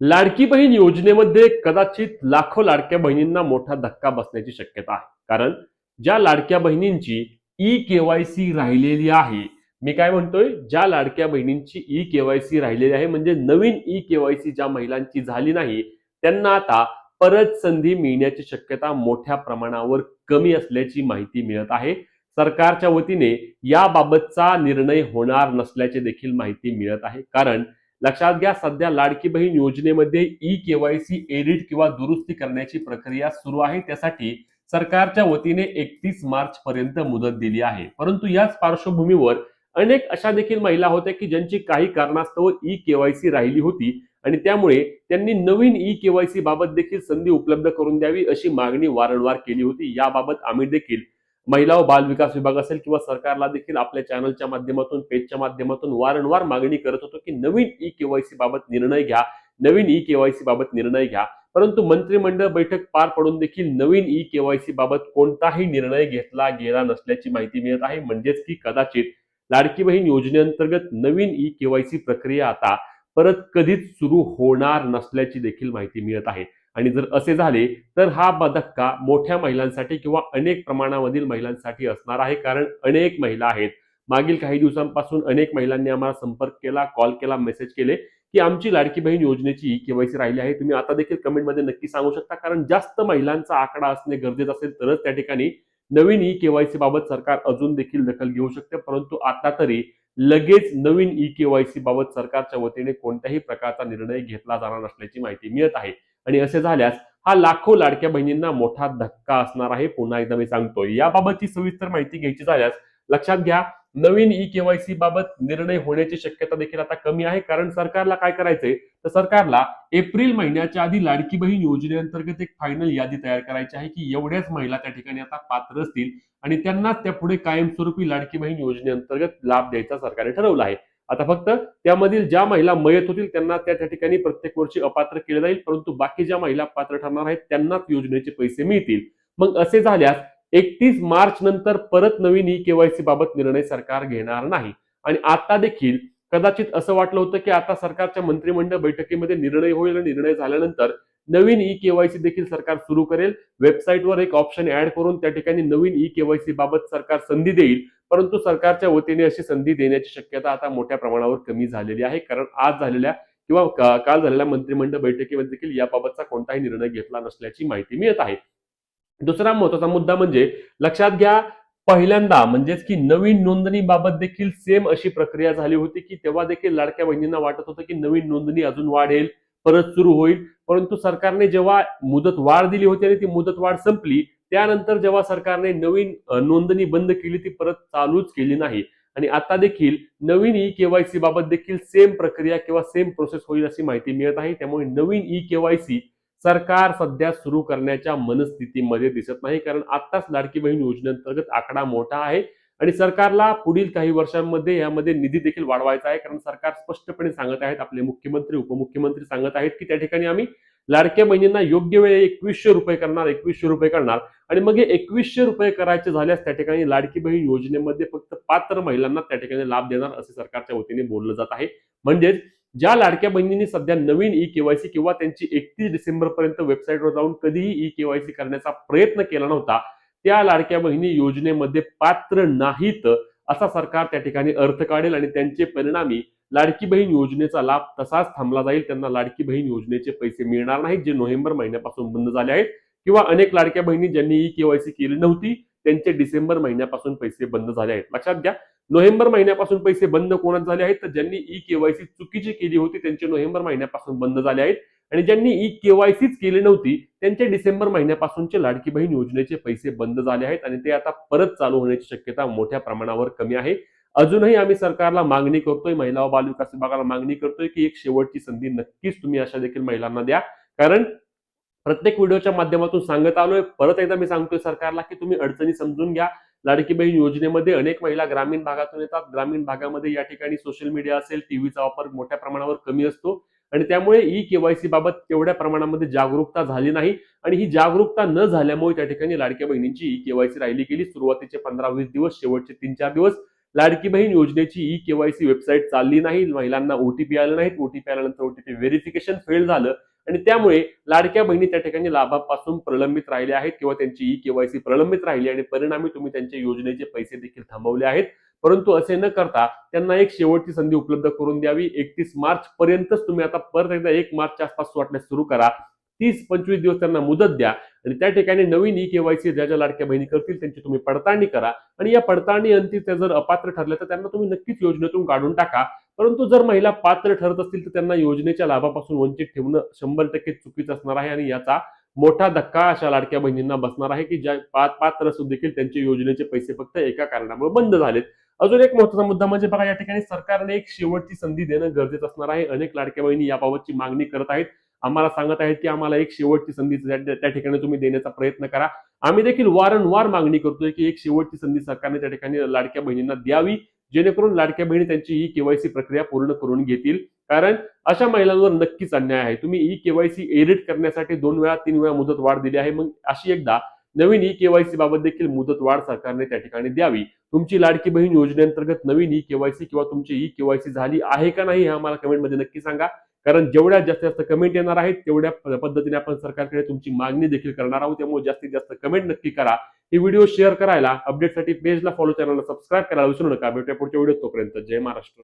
लाडकी बहीण योजनेमध्ये कदाचित लाखो लाडक्या बहिणींना मोठा धक्का बसण्याची शक्यता आहे. कारण ज्या लाडक्या बहिणींची ई केवायसी राहिलेली आहे, मी काय म्हणतोय, ज्या लाडक्या बहिणींची ई केवायसी राहिलेली आहे म्हणजे नवीन ई केवायसी ज्या महिलांची झाली नाही, त्यांना आता परत संधी मिळण्याची शक्यता मोठ्या प्रमाणावर कमी असल्याची माहिती मिळत आहे. सरकारच्या वतीने याबाबतचा निर्णय होणार नसल्याची देखील माहिती मिळत आहे. कारण लक्षात घ्या, सध्या लाडकी बहीण योजनेमध्ये ई केवायसी एडिट किंवा दुरुस्ती करण्याची प्रक्रिया सुरू आहे. त्यासाठी सरकारच्या वतीने 31 मार्च पर्यंत मुदत दिली आहे. परंतु याच पार्श्वभूमीवर अनेक अशा देखील महिला होत्या की ज्यांची काही कारणास्तव ई केवायसी राहिली होती आणि त्यामुळे त्यांनी नवीन ई केवायसी बाबत देखील संधी उपलब्ध करून द्यावी अशी मागणी वारंवार केली होती. याबाबत आम्ही देखील महिला व बाल विकास विभाग असेल किंवा सरकारला देखील आपल्या चॅनलच्या माध्यमातून, पेजच्या माध्यमातून वारंवार मागणी करत होतो की नवीन ई केवायसी बाबत निर्णय घ्या, नवीन ई केवायसी बाबत निर्णय घ्या. परंतु मंत्रिमंडळ बैठक पार पडून देखील नवीन ई केवायसी बाबत कोणताही निर्णय घेतला गेला नसल्याची माहिती मिळत आहे. म्हणजेच की कदाचित लाडकी बहीण योजनेअंतर्गत नवीन ई केवायसी प्रक्रिया आता परत कधीच सुरू होणार नसल्याची देखील माहिती मिळत आहे. आणि जर असे झाले तर हा धक्का मोठ्या महिलांसाठी किंवा अनेक प्रमाणामधील महिलांसाठी असणार आहे. कारण अनेक महिला आहेत, मागील काही दिवसांपासून अनेक महिलांनी आम्हाला संपर्क केला, कॉल केला, मेसेज केले की आमची लाडकी बहीण योजनेची ई केवायसी राहिली आहे. तुम्ही आता देखील कमेंटमध्ये नक्की सांगू शकता. कारण जास्त महिलांचा आकडा असणे गरजेचं असेल तरच त्या ठिकाणी नवीन ई केवायसी बाबत सरकार अजून देखील दखल घेऊ शकते. परंतु आता तरी लगेच नवीन ई केवायसी बाबत सरकारच्या वतीने कोणत्याही प्रकारचा निर्णय घेतला जाणार नसल्याची माहिती मिळत आहे. आणि असे झाल्यास हा लाखो लाडक्या बहिणींना मोठा धक्का असणार आहे. पुन्हा एकदा मी सांगतोय, याबाबतची सविस्तर माहिती घ्यायची झाल्यास लक्षात घ्या, नवीन ई केवायसी बाबत निर्णय होण्याची शक्यता देखील आता कमी आहे. कारण सरकारला काय करायचंय, तर सरकारला एप्रिल महिन्याच्या आधी लाडकी बहीण योजनेअंतर्गत एक फायनल यादी तयार करायची आहे की एवढ्याच महिला त्या ठिकाणी आता पात्र असतील आणि त्यांनाच त्या पुढे कायमस्वरूपी लाडकी बहीण योजनेअंतर्गत लाभ द्यायचा सरकारने ठरवलं आहे. आता फक्त त्यामधील ज्या महिला मयत होतील त्यांना त्या ठिकाणी प्रत्येक वर्षी अपात्र केले जाईल, परंतु बाकी ज्या महिला पात्र ठरणार आहेत त्यांनाच योजनेचे पैसे मिळतील. मग असे झाल्यास 31 मार्च नंतर परत नवीन ई केवायसी बाबत निर्णय सरकार घेणार नाही. आणि आता देखील कदाचित असं वाटलं होतं की आता सरकारच्या मंत्रिमंडळ बैठकीमध्ये निर्णय होईल आणि निर्णय झाल्यानंतर नवीन ई केवायसी देखील सरकार सुरू करेल. वेबसाईटवर एक ऑप्शन ऍड करून त्या ठिकाणी नवीन ई केवायसी बाबत सरकार संधी देईल. परंतु सरकारच्या वतीने अशी संधी देण्याची शक्यता आता मोठ्या प्रमाणावर कमी झालेली आहे. कारण आज झालेल्या किंवा काल झालेल्या मंत्रिमंडळ बैठकीमध्ये देखील याबाबतचा कोणताही निर्णय घेतला नसल्याची माहिती मिळत आहे. दुसरा महत्वाचा मुद्दा म्हणजे लक्षात घ्या, पहिल्यांदा म्हणजेच की नवीन नोंदणी बाबत देखील सेम अशी प्रक्रिया झाली होती की तेव्हा देखील लाडक्या बहिणींना वाटत होतं की नवीन नोंदणी अजून वाढेल, परत सुरू होईल. परंतु सरकारने जेव्हा मुदत वाढ दिली होती आणि ती मुदत वाढ संपली, त्यानंतर जेव्हा सरकारने नवीन नोंदणी बंद केली ती परत चालूच केली नाही. आणि आता देखील नवीन ई केवायसी बाबत देखील सेम प्रक्रिया किंवा सेम प्रोसेस होईल अशी माहिती मिळत आहे. त्यामुळे नवीन ई केवायसी सरकार सध्या सुरू करण्याच्या मनस्थितीमध्ये दिसत नाही. कारण आताच लाडकी बहीण योजनेअंतर्गत आकडा मोठा आहे आणि सरकारला पुढील काही वर्षांमध्ये यामध्ये निधी देखील वाढवायचा आहे. कारण सरकार स्पष्टपणे सांगत आहेत, आपले मुख्यमंत्री, उपमुख्यमंत्री सांगत आहेत की त्या ठिकाणी आम्ही लाडक्या बहिणींना योग्य वेळी 2100 रुपये करणार, 2100 रुपये करणार. आणि मग हे 2100 रुपये करायचे झाल्यास त्या ठिकाणी लाडकी बहीण योजनेमध्ये फक्त पात्र महिलांना त्या ठिकाणी लाभ देणार असे सरकारच्या वतीने बोललं जात आहे. म्हणजेच ज्या लाडक्या बहिणींनी सध्या नवीन ई केवायसी किंवा त्यांची 31 डिसेंबर पर्यंत वेबसाईटवर जाऊन कधीही ई केवायसी करण्याचा प्रयत्न केला नव्हता, त्या लाडक्या बहिणी योजनेमध्ये पात्र नाहीत असा सरकार त्या ठिकाणी अर्थ काढेल आणि त्यांचे परिणामी लाडकी बहीण योजनेचा लाभ तसाच थांबला जाईल. त्यांना लाडकी बहीण योजनेचे पैसे मिळणार नाहीत, जे नोव्हेंबर महिन्यापासून बंद झाले आहेत. किंवा अनेक लाडक्या बहिणी ज्यांनी ई केवायसी केली नव्हती त्यांचे डिसेंबर महिन्यापासून पैसे बंद झाले आहेत. लक्षात घ्या, नोव्हेंबर महिन्यापासून पैसे बंद कोणाच झाले आहेत, तर ज्यांनी ई केवायसी चुकीची केली होती त्यांचे नोव्हेंबर महिन्यापासून बंद झाले आहेत. आणि ज्यांनी ई केवायसीच केली नव्हती त्यांचे डिसेंबर महिन्यापासूनचे लाडकी बहीण योजनेचे पैसे बंद झाले आहेत आणि ते आता परत चालू होण्याची शक्यता मोठ्या प्रमाणावर कमी आहे. अजूनही आम्ही सरकारला मागणी करतोय, महिला व बाल विकास विभागाला मागणी करतोय की एक शेवटची संधी नक्कीच तुम्ही अशा देखील महिलांना द्या. कारण प्रत्येक व्हिडिओच्या माध्यमातून सांगत आलोय, परत एकदा मी सांगतोय सरकारला की तुम्ही अडचणी समजून घ्या. लाडकी बहीण योजनेमध्ये अनेक महिला ग्रामीण भागातून येतात. ग्रामीण भागामध्ये या ठिकाणी सोशल मीडिया असेल, टीव्हीचा वापर मोठ्या प्रमाणावर कमी असतो आणि त्यामुळे ई केवायसी बाबत तेवढ्या प्रमाणामध्ये जागरूकता झाली नाही. आणि ही जागरूकता न झाल्यामुळे त्या ठिकाणी लाडक्या बहिणींची ई केवायसी राहिली गेली. सुरुवातीचे 15-20 दिवस, शेवटचे 3-4 दिवस लाडकी बहीण योजनेची ई केवायसी वेबसाईट चालली नाही, महिलांना ओटीपी आले नाहीत, ओटीपी आल्यानंतर ओटीपी व्हेरिफिकेशन फेल झालं आणि त्यामुळे लाडक्या बहिणी त्या ठिकाणी लाभापासून प्रलंबित राहिल्या आहेत किंवा त्यांची ई केवायसी प्रलंबित राहिली आणि परिणामी तुम्ही त्यांच्या योजनेचे पैसे देखील थांबवले आहेत. परंतु असे न करता त्यांना एक शेवटची संधी उपलब्ध करून द्यावी. 31 मार्च पर्यंतच तुम्ही आता परत एकदा 1 मार्चच्या आसपास वाटण्यास सुरू करा. 30-25 दिवस त्यांना मुदत द्या आणि त्या ठिकाणी नवीन ई केवायसी ज्या ज्या लाडक्या बहिणी करतील त्यांची तुम्ही पडताळणी करा आणि या पडताळणी अंती त्या जर अपात्र ठरल्या तर त्यांना तुम्ही नक्कीच योजनेतून काढून टाका. परंतु जर महिला पात्र ठरत असतील तर त्यांना योजनेच्या लाभापासून वंचित ठेवणं 100% चुकीचं असणार आहे आणि याचा मोठा धक्का अशा लाडक्या बहिणींना बसणार आहे की ज्या पात्र असून देखील त्यांचे योजनेचे पैसे फक्त एका कारणामुळे बंद झालेत. अजून एक महत्त्वाचा मुद्दा म्हणजे बघा, या ठिकाणी सरकारने एक शेवटची संधी देणं गरजेचं असणार आहे. अनेक लाडक्या बहिणी याबाबतची मागणी करत आहेत, आम्हाला सांगत आहेत की आम्हाला एक शेवटची संधी त्या ठिकाणी तुम्ही देण्याचा प्रयत्न करा. आम्ही देखील वारंवार मागणी करतोय की एक शेवटची संधी सरकारने त्या ठिकाणी लाडक्या बहिणींना द्यावी, जेणेकरून लाडक्या बहिणी त्यांची ई केवायसी प्रक्रिया पूर्ण करून घेतील. कारण अशा महिलांवर नक्कीच अन्याय आहे. तुम्ही ई केवायसी एडिट करण्यासाठी 2 वेळा 3 वेळा मुदत वाढ दिली आहे, मग अशी एकदा नवीन ई केवायसी बाबत देखील मुदत वाढ सरकारने त्या ठिकाणी द्यावी. तुमची लाडकी बहीण योजनेअंतर्गत नवीन ई केवायसी किंवा तुमची ई केवायसी झाली आहे का नाही हे आम्हाला कमेंटमध्ये नक्की सांगा. कारण जेवढ्या जास्तीत जास्त कमेंट येणार आहेत तेवढ्या पद्धतीने आपण सरकारकडे तुमची मागणी देखील करणार आहोत. त्यामुळे जास्तीत जास्त कमेंट नक्की करा. ही व्हिडिओ शेअर करायला, अपडेटसाठी पेजला फॉलो, चॅनलला सबस्क्राईब करायला विसरू नका. भेटूया पुढच्या व्हिडिओत. तोपर्यंत जय महाराष्ट्र.